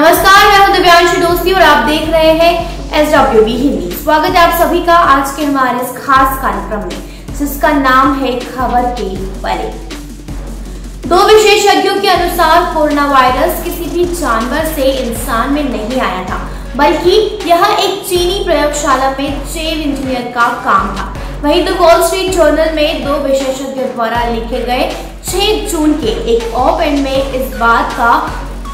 नमस्कार, मैं हूं दिव्यांशी दोस्ती और आप देख रहे हैं SWB हिंदी। स्वागत है आप सभी का आज के हमारे इस खास कार्यक्रम में, जिसका नाम है खबर के परे। दो विशेषज्ञों के अनुसार कोरोना वायरस किसी भी जानवर से इंसान में नहीं आया था, बल्कि यह एक चीनी प्रयोगशाला में जैव इंजीनियर का काम था। वहीं द वॉल स्ट्रीट जर्नल में दो विशेषज्ञों द्वारा लिखे गए 6 जून के एक ऑप एड में इस बात का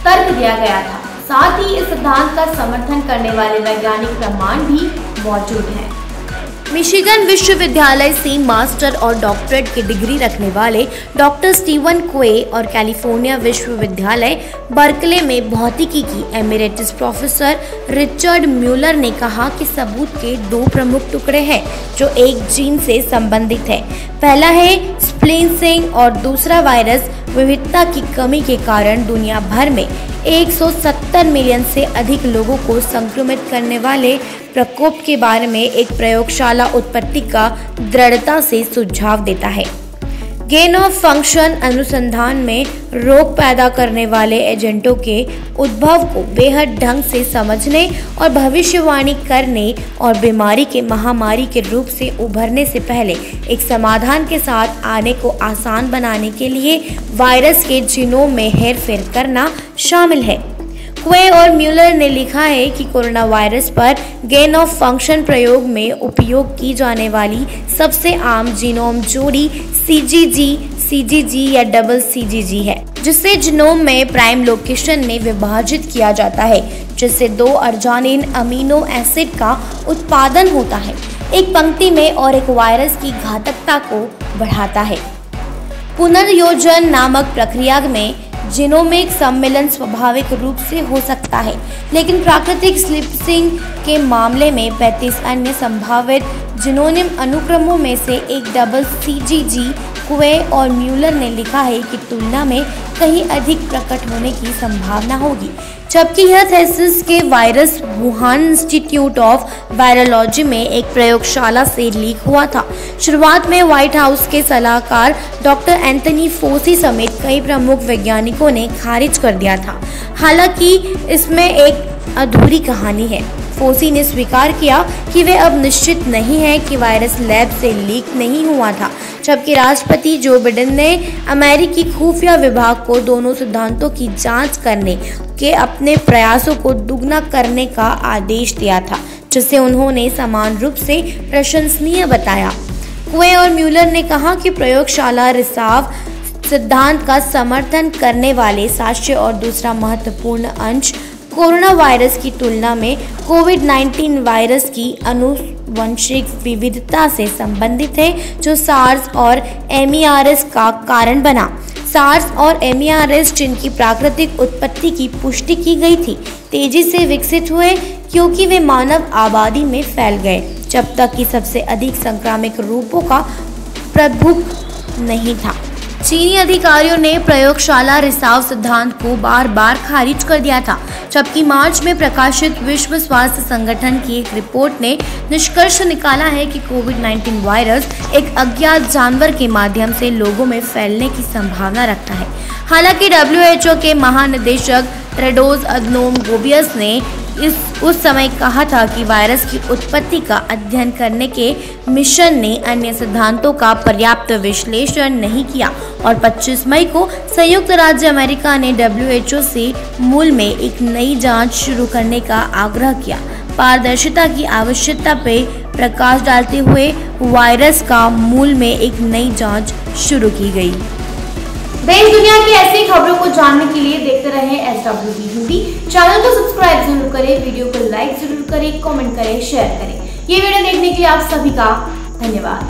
तर्क दिया गया था। साथ ही इस सिद्धांत का समर्थन करने वाले वैज्ञानिक प्रमाण भी मौजूद हैं। मिशिगन विश्वविद्यालय से मास्टर और डॉक्टरेट की डिग्री रखने वाले डॉक्टर स्टीवन क्वे और कैलिफोर्निया विश्वविद्यालय बर्कले में भौतिकी की एमिरेटस प्रोफेसर रिचर्ड म्यूलर ने कहा कि सबूत के 2 प्रमुख टुकड़े हैं जो एक जीन से संबंधित है। पहला है स्प्लिसिंग और दूसरा वायरस विविधता की कमी के कारण दुनिया भर में 170 मिलियन से अधिक लोगों को संक्रमित करने वाले प्रकोप के बारे में एक प्रयोगशाला उत्पत्ति का दृढ़ता से सुझाव देता है। गेन ऑफ फंक्शन अनुसंधान में रोग पैदा करने वाले एजेंटों के उद्भव को बेहद ढंग से समझने और भविष्यवाणी करने और बीमारी के महामारी के रूप से उभरने से पहले एक समाधान के साथ आने को आसान बनाने के लिए वायरस के जीनोम में हेरफेर करना शामिल है। क्वे और म्यूलर ने लिखा है कि कोरोना वायरस पर गेन ऑफ फंक्शन प्रयोग में उपयोग की जाने वाली सबसे आम जीनोम जोड़ी CGG या डबल CGG है, जिसे जीनोम में प्राइम लोकेशन में विभाजित किया जाता है, जिससे 2 अर्जिनिन अमीनो एसिड का उत्पादन होता है। एक पंक्ति में और एक वायरस की घातकता को बढ़ाता है। पुनर्योजन नामक प्रक्रिया में जीनोमिक सम्मिलन स्वाभाविक रूप से हो सकता है, लेकिन प्राकृतिक स्प्लिसिंग के मामले में 35 अन्य संभावित जीनोमिक अनुक्रमों में से एक डबल CGG क्वे और म्यूलर ने लिखा है कि तुलना में कहीं अधिक प्रकट होने की संभावना होगी, जबकि यह थीसिस के virus Wuhan institute of virology में एक प्रयोगशाला से लीक हुआ था। शुरुआत में व्हाइट हाउस के सलाहकार डॉक्टर एंथनी फोसी समेत कई प्रमुख वैज्ञानिकों ने खारिज कर दिया था। हालांकि इसमें एक अधूरी कहानी है। फोसी ने स्वीकार किया कि वे अब निश्चित नहीं है कि वायरस लैब से लीक नहीं हुआ था, जबकि राष्ट्रपति जो बिडेन ने अमेरिकी खुफिया विभाग को दोनों सिद्धांतों की जांच करने के अपने प्रयासों को दुगना करने का आदेश दिया था, जिसे उन्होंने समान रूप से प्रशंसनीय बताया। क्वे और म्यूलर ने कहा कि प्रयोगशाला रिसाव सिद्धांत का समर्थन करने वाले साक्ष्य और दूसरा महत्वपूर्ण अंश कोरोना वायरस की तुलना में कोविड-19 वायरस की आनुवंशिक विविधता से संबंधित है, जो सार्स और MERS का कारण बना। सार्स और MERS, जिनकी प्राकृतिक उत्पत्ति की पुष्टि की गई थी, तेजी से विकसित हुए क्योंकि वे मानव आबादी में फैल गए, जब तक कि सबसे अधिक संक्रामक रूपों का प्रभुत्व नहीं था। चीनी अधिकारियों ने प्रयोगशाला रिसाव सिद्धांत को बार बार खारिज कर दिया था, जबकि मार्च में प्रकाशित विश्व स्वास्थ्य संगठन की एक रिपोर्ट ने निष्कर्ष निकाला है कि कोविड-19 वायरस एक अज्ञात जानवर के माध्यम से लोगों में फैलने की संभावना रखता है। हालांकि WHO के महानिदेशक टेड्रोस अधनोम घेब्रेयेसस ने उस समय कहा था कि वायरस की उत्पत्ति का अध्ययन करने के मिशन ने अन्य सिद्धांतों का पर्याप्त विश्लेषण नहीं किया और 25 मई को संयुक्त राज्य अमेरिका ने WHO से मूल में एक नई जांच शुरू करने का आग्रह किया। पारदर्शिता की आवश्यकता पर प्रकाश डालते हुए वायरस का मूल में एक नई जांच शुरू की गई। देश दुनिया की ऐसी खबरों को जानने के लिए देखते रहें SWB हिंदी। चैनल को सब्सक्राइब जरूर करें, वीडियो को लाइक जरूर करें, कमेंट करें, शेयर करें। ये वीडियो देखने के लिए आप सभी का धन्यवाद।